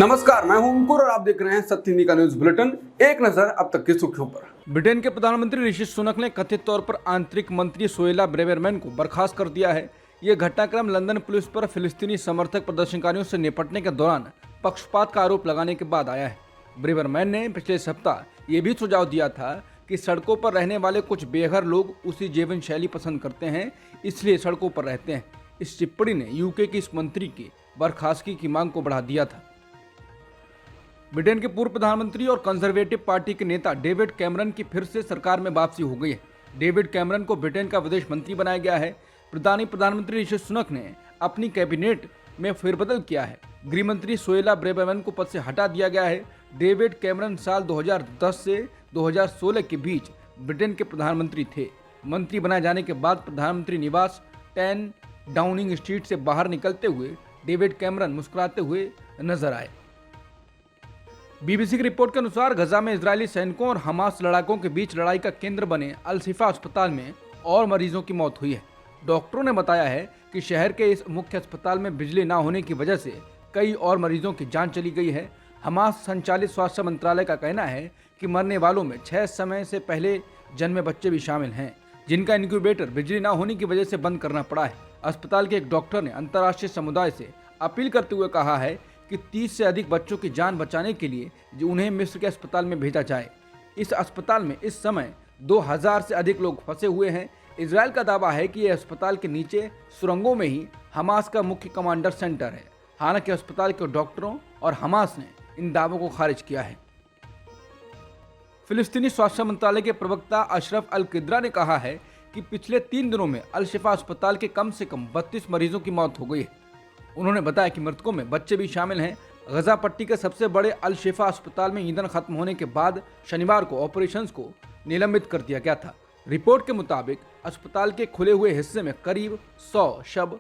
नमस्कार, मैं हूं अंकुर और आप देख रहे हैं सत्य हिंदी का न्यूज बुलेटिन। एक नजर अब तक की सुर्खियों पर। ब्रिटेन के प्रधानमंत्री ऋषि सुनक ने कथित तौर पर आंतरिक मंत्री सोहेला ब्रेवरमैन को बर्खास्त कर दिया है। यह घटनाक्रम लंदन पुलिस पर फिलिस्तीनी समर्थक प्रदर्शनकारियों से निपटने के दौरान पक्षपात का आरोप लगाने के बाद आया है। ब्रेवरमैन ने पिछले सप्ताह ये भी सुझाव दिया था कि सड़कों पर रहने वाले कुछ बेघर लोग उसी जीवन शैली पसंद करते हैं, इसलिए सड़कों पर रहते हैं। इस टिप्पणी ने यूके की इस मंत्री की बर्खास्तगी की मांग को बढ़ा दिया था। ब्रिटेन के पूर्व प्रधानमंत्री और कंजर्वेटिव पार्टी के नेता डेविड कैमरन की फिर से सरकार में वापसी हो गई है। डेविड कैमरन को ब्रिटेन का विदेश मंत्री बनाया गया है। प्रधानमंत्री ऋषि सुनक ने अपनी कैबिनेट में फेरबदल किया है। गृह मंत्री सोहेला ब्रेवरमैन को पद से हटा दिया गया है। डेविड कैमरन साल 2010 से 2016 के बीच ब्रिटेन के प्रधानमंत्री थे। मंत्री बनाए जाने के बाद प्रधानमंत्री निवास 10 डाउनिंग स्ट्रीट से बाहर निकलते हुए डेविड कैमरन मुस्कुराते हुए नजर आए। बीबीसी की रिपोर्ट के अनुसार गजा में इजरायली सैनिकों और हमास लड़ाकों के बीच लड़ाई का केंद्र बने अल शिफा अस्पताल में और मरीजों की मौत हुई है। डॉक्टरों ने बताया है कि शहर के इस मुख्य अस्पताल में बिजली न होने की वजह से कई और मरीजों की जान चली गई है। हमास संचालित स्वास्थ्य मंत्रालय का कहना है कि मरने वालों में 6 समय से पहले जन्मे बच्चे भी शामिल हैं, जिनका इंक्यूबेटर बिजली न होने की वजह से बंद करना पड़ा है। अस्पताल के एक डॉक्टर ने अंतर्राष्ट्रीय समुदाय से अपील करते हुए कहा है कि 30 से अधिक बच्चों की जान बचाने के लिए उन्हें मिस्र के अस्पताल में भेजा जाए। इस अस्पताल में इस समय 2000 से अधिक लोग फंसे हुए हैं। इजरायल का दावा है कि यह अस्पताल के नीचे सुरंगों में ही हमास का मुख्य कमांडर सेंटर है। हालांकि अस्पताल के डॉक्टरों और हमास ने इन दावों को खारिज किया है। फिलिस्तीनी स्वास्थ्य मंत्रालय के प्रवक्ता अशरफ अल किद्रा ने कहा है कि पिछले 3 दिनों में अल शिफा अस्पताल के कम से कम 32 मरीजों की मौत हो गई है। उन्होंने बताया कि मृतकों में बच्चे भी शामिल हैं। गजा पट्टी के सबसे बड़े अल शिफा अस्पताल में ईंधन खत्म होने के बाद शनिवार को ऑपरेशंस को निलंबित कर दिया गया था। रिपोर्ट के मुताबिक अस्पताल के खुले हुए हिस्से में करीब 100 शव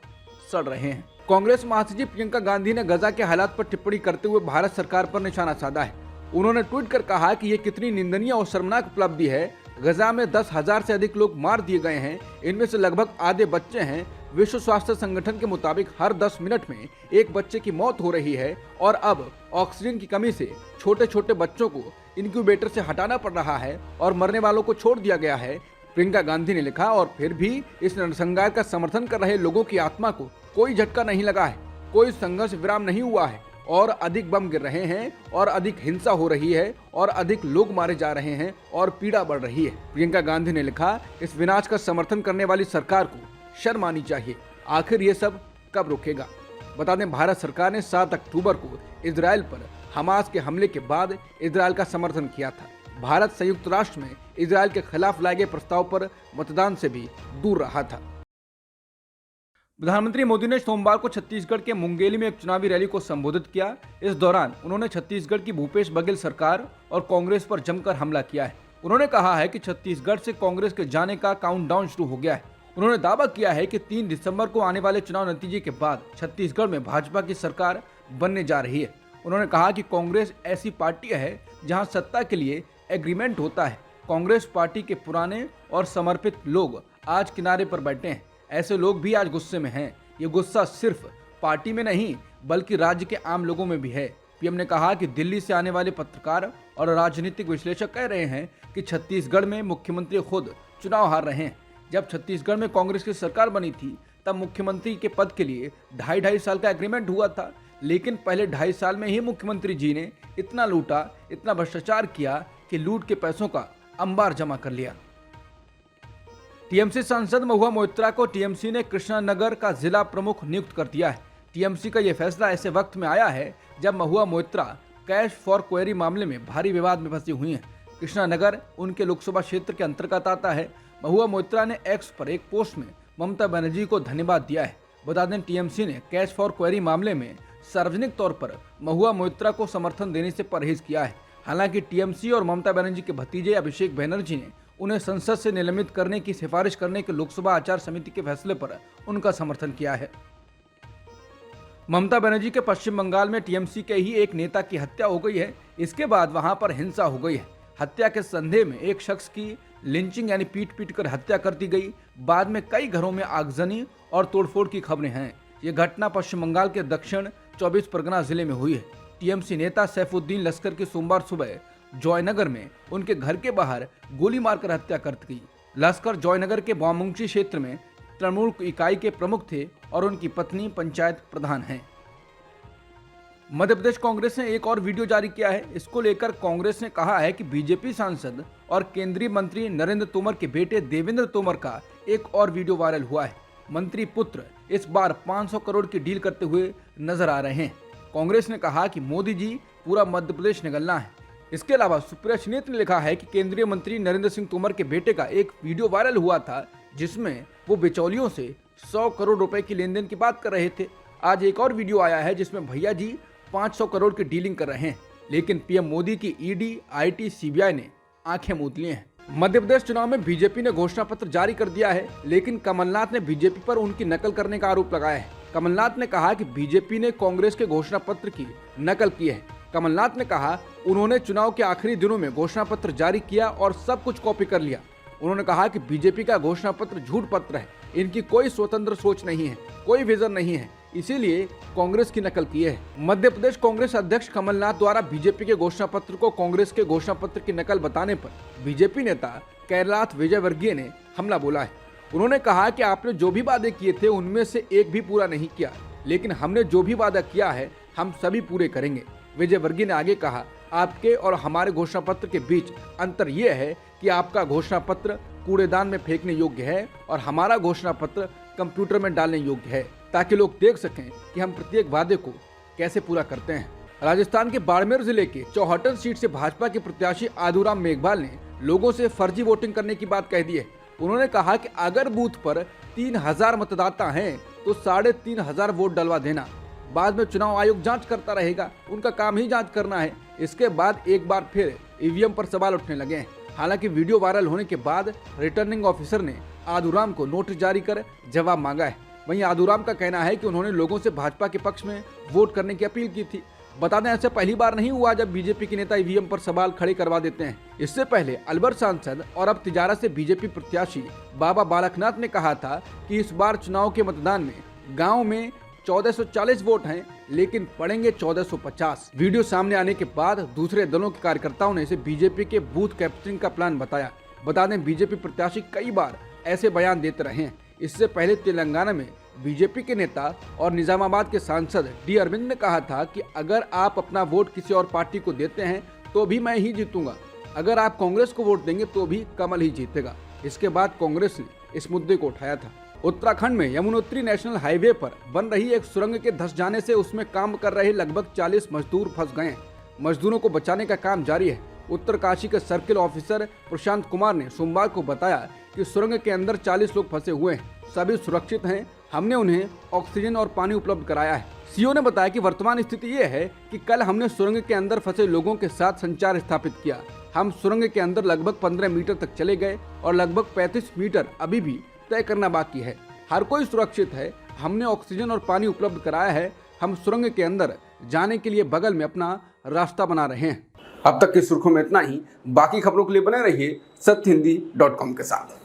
सड़ रहे हैं। कांग्रेस महासचिव प्रियंका गांधी ने गजा के हालात पर टिप्पणी करते हुए भारत सरकार पर निशाना साधा है। उन्होंने ट्वीट कर कहा कि यह कितनी निंदनीय और शर्मनाक उपलब्धि है। गजा में 10,000 से अधिक लोग मार दिए गए हैं, इनमें से लगभग आधे बच्चे हैं। विश्व स्वास्थ्य संगठन के मुताबिक हर 10 मिनट में एक बच्चे की मौत हो रही है और अब ऑक्सीजन की कमी से छोटे छोटे बच्चों को इंक्यूबेटर से हटाना पड़ रहा है और मरने वालों को छोड़ दिया गया है, प्रियंका गांधी ने लिखा। और फिर भी इस नरसंहार का समर्थन कर रहे लोगों की आत्मा को कोई झटका नहीं लगा है, कोई संघर्ष विराम नहीं हुआ है और अधिक बम गिर रहे हैं और अधिक हिंसा हो रही है और अधिक लोग मारे जा रहे हैं और पीड़ा बढ़ रही है। प्रियंका गांधी ने लिखा, इस विनाश का समर्थन करने वाली सरकार को शर्म आनी चाहिए। आखिर ये सब कब रुकेगा? बता दें, भारत सरकार ने 7 अक्टूबर को इजरायल पर हमास के हमले के बाद इजरायल का समर्थन किया था। भारत संयुक्त राष्ट्र में इजरायल के खिलाफ लाए गए प्रस्ताव पर मतदान से भी दूर रहा था। प्रधानमंत्री मोदी ने सोमवार को छत्तीसगढ़ के मुंगेली में एक चुनावी रैली को संबोधित किया। इस दौरान उन्होंने छत्तीसगढ़ की भूपेश बघेल सरकार और कांग्रेस पर जमकर हमला किया है। उन्होंने कहा है कि छत्तीसगढ़ से कांग्रेस के जाने का काउंटडाउन शुरू हो गया है। उन्होंने दावा किया है कि 3 दिसंबर को आने वाले चुनाव नतीजे के बाद छत्तीसगढ़ में भाजपा की सरकार बनने जा रही है। उन्होंने कहा कि कांग्रेस ऐसी पार्टी है जहां सत्ता के लिए एग्रीमेंट होता है। कांग्रेस पार्टी के पुराने और समर्पित लोग आज किनारे पर बैठे हैं। ऐसे लोग भी आज गुस्से में हैं। ये गुस्सा सिर्फ पार्टी में नहीं बल्कि राज्य के आम लोगों में भी है। पीएम ने कहा कि दिल्ली से आने वाले पत्रकार और राजनीतिक विश्लेषक कह रहे हैं कि छत्तीसगढ़ में मुख्यमंत्री खुद चुनाव हार रहे हैं। जब छत्तीसगढ़ में कांग्रेस की सरकार बनी थी तब मुख्यमंत्री के पद के लिए 2.5 साल का एग्रीमेंट हुआ था, लेकिन पहले 2.5 साल में ही मुख्यमंत्री जी ने इतना लूटा, इतना भ्रष्टाचार किया कि लूट के पैसों का अंबार जमा कर लिया। टीएमसी सांसद महुआ मोइत्रा को टीएमसी ने कृष्णानगर का जिला प्रमुख नियुक्त कर दिया है। टीएमसी का यह फैसला ऐसे वक्त में आया है जब Mahua Moitra cash for query मामले में भारी विवाद में फंसी हुई हैं। कृष्णानगर उनके लोकसभा क्षेत्र के अंतर्गत आता है। महुआ मोइत्रा ने एक्स पर एक पोस्ट में ममता बनर्जी को धन्यवाद दिया है। बता दें, टीएमसी ने कैश फॉर क्वेरी मामले में सार्वजनिक तौर पर महुआ मोइत्रा को समर्थन देने से परहेज किया है। हालांकि टीएमसी और ममता बनर्जी के भतीजे अभिषेक बनर्जी ने उन्हें संसद से निलंबित करने की सिफारिश करने के लोकसभा आचार समिति के फैसले पर उनका समर्थन किया है। ममता बनर्जी के पश्चिम बंगाल में टीएमसी के ही एक नेता की हत्या हो गई है। इसके बाद वहां पर हिंसा हो गई है। हत्या के संदेह में एक शख्स की लिंचिंग यानी पीट कर हत्या कर दी गई। बाद में कई घरों में आगजनी और तोड़फोड़ की खबरें हैं। ये घटना पश्चिम बंगाल के दक्षिण 24 परगना जिले में हुई है। टीएमसी नेता सैफुद्दीन लश्कर की सोमवार सुबह जॉयनगर में उनके घर के बाहर गोली मारकर हत्या कर दी। लश्कर जॉयनगर के बामुंशी क्षेत्र में तृणमूल इकाई के प्रमुख थे और उनकी पत्नी पंचायत प्रधान हैं। मध्य प्रदेश कांग्रेस ने एक और वीडियो जारी किया है। इसको लेकर कांग्रेस ने कहा है कि बीजेपी सांसद और केंद्रीय मंत्री नरेंद्र तोमर के बेटे देवेंद्र तोमर का एक और वीडियो वायरल हुआ है। मंत्री पुत्र इस बार 500 करोड़ की डील करते हुए नजर आ रहे हैं। कांग्रेस ने कहा कि मोदी जी पूरा मध्य प्रदेश निगलना है। इसके अलावा सुप्रिया सुनीत ने लिखा है कि केंद्रीय मंत्री नरेंद्र सिंह तोमर के बेटे का एक वीडियो वायरल हुआ था जिसमें वो बिचौलियों से 100 करोड़ रुपए की लेन देन की बात कर रहे थे। आज एक और वीडियो आया है जिसमें भैया जी 500 करोड़ की डीलिंग कर रहे हैं, लेकिन पीएम मोदी की ईडी, आईटी, सीबीआई ने आंखें मूंद ली हैं। मध्य प्रदेश चुनाव में बीजेपी ने घोषणा पत्र जारी कर दिया है, लेकिन कमलनाथ ने बीजेपी पर उनकी नकल करने का आरोप लगाया है। कमलनाथ ने कहा कि बीजेपी ने कांग्रेस के घोषणा पत्र की नकल की है। कमलनाथ ने कहा उन्होंने चुनाव के आखिरी दिनों में घोषणा पत्र जारी किया और सब कुछ कॉपी कर लिया। उन्होंने कहा कि बीजेपी का घोषणा पत्र झूठ पत्र है, इनकी कोई स्वतंत्र सोच नहीं है, कोई विजन नहीं है, इसीलिए कांग्रेस की नकल की है। मध्य प्रदेश कांग्रेस अध्यक्ष कमलनाथ द्वारा बीजेपी के घोषणा पत्र को कांग्रेस के घोषणा पत्र की नकल बताने पर बीजेपी नेता कैलाश विजयवर्गीय ने हमला बोला है। उन्होंने कहा कि आपने जो भी वादे किए थे उनमें से एक भी पूरा नहीं किया, लेकिन हमने जो भी वादा किया है हम सभी पूरे करेंगे। विजयवर्गीय ने आगे कहा, आपके और हमारे घोषणा पत्र के बीच अंतर यह है कि आपका घोषणा पत्र कूड़ेदान में फेंकने योग्य है और हमारा घोषणा पत्र कंप्यूटर में डालने योग्य है, ताकि लोग देख सकें कि हम प्रत्येक वादे को कैसे पूरा करते हैं। राजस्थान के बाड़मेर जिले के चौहटन सीट से भाजपा के प्रत्याशी आदूराम मेघवाल ने लोगों से फर्जी वोटिंग करने की बात कह दी है। उन्होंने कहा कि अगर बूथ पर 3000 मतदाता हैं तो 3500 वोट डलवा देना, बाद में चुनाव आयोग जांच करता रहेगा, उनका काम ही जांच करना है। इसके बाद एक बार फिर ईवीएम पर सवाल उठने लगे हैं। हालांकि वीडियो वायरल होने के बाद रिटर्निंग ऑफिसर ने आदूराम को नोटिस जारी कर जवाब मांगा है। वहीं आदूराम का कहना है कि उन्होंने लोगों से भाजपा के पक्ष में वोट करने की अपील की थी। बता दें, ऐसा पहली बार नहीं हुआ जब बीजेपी के नेता ईवीएम पर सवाल खड़े करवा देते हैं। इससे पहले अलवर सांसद और अब तिजारा से बीजेपी प्रत्याशी बाबा बालकनाथ ने कहा था कि इस बार चुनाव के मतदान में गाँव में 1440 वोट हैं, लेकिन पड़ेंगे 1450। वीडियो सामने आने के बाद दूसरे दलों के कार्यकर्ताओं ने इसे बीजेपी के बूथ कैप्चरिंग का प्लान बताया। बता दें, बीजेपी प्रत्याशी कई बार ऐसे बयान देते रहे हैं। इससे पहले तेलंगाना में बीजेपी के नेता और निजामाबाद के सांसद डी अरविंद ने कहा था कि अगर आप अपना वोट किसी और पार्टी को देते हैं तो भी मैं ही जीतूंगा, अगर आप कांग्रेस को वोट देंगे तो भी कमल ही जीतेगा। इसके बाद कांग्रेस ने इस मुद्दे को उठाया था। उत्तराखंड में यमुनोत्री नेशनल हाईवे पर बन रही एक सुरंग के धंस जाने से उसमें काम कर रहे लगभग 40 मजदूर फंस गए। मजदूरों को बचाने का काम जारी है। उत्तरकाशी के सर्किल ऑफिसर प्रशांत कुमार ने सोमवार को बताया कि सुरंग के अंदर 40 लोग फंसे हुए हैं, सभी सुरक्षित हैं। हमने उन्हें ऑक्सीजन और पानी उपलब्ध कराया है। सीओ ने बताया कि वर्तमान स्थिति ये है कि कल हमने सुरंग के अंदर फंसे लोगों के साथ संचार स्थापित किया। हम सुरंग के अंदर लगभग 15 मीटर तक चले गए और लगभग 35 मीटर अभी भी तय करना बाकी है। हर कोई सुरक्षित है। हमने ऑक्सीजन और पानी उपलब्ध कराया है। हम सुरंग के अंदर जाने के लिए बगल में अपना रास्ता बना रहे हैं। अब तक की सुर्खियों में इतना ही। बाकी खबरों के लिए बने रहिए सत्यहिंदी.com के साथ।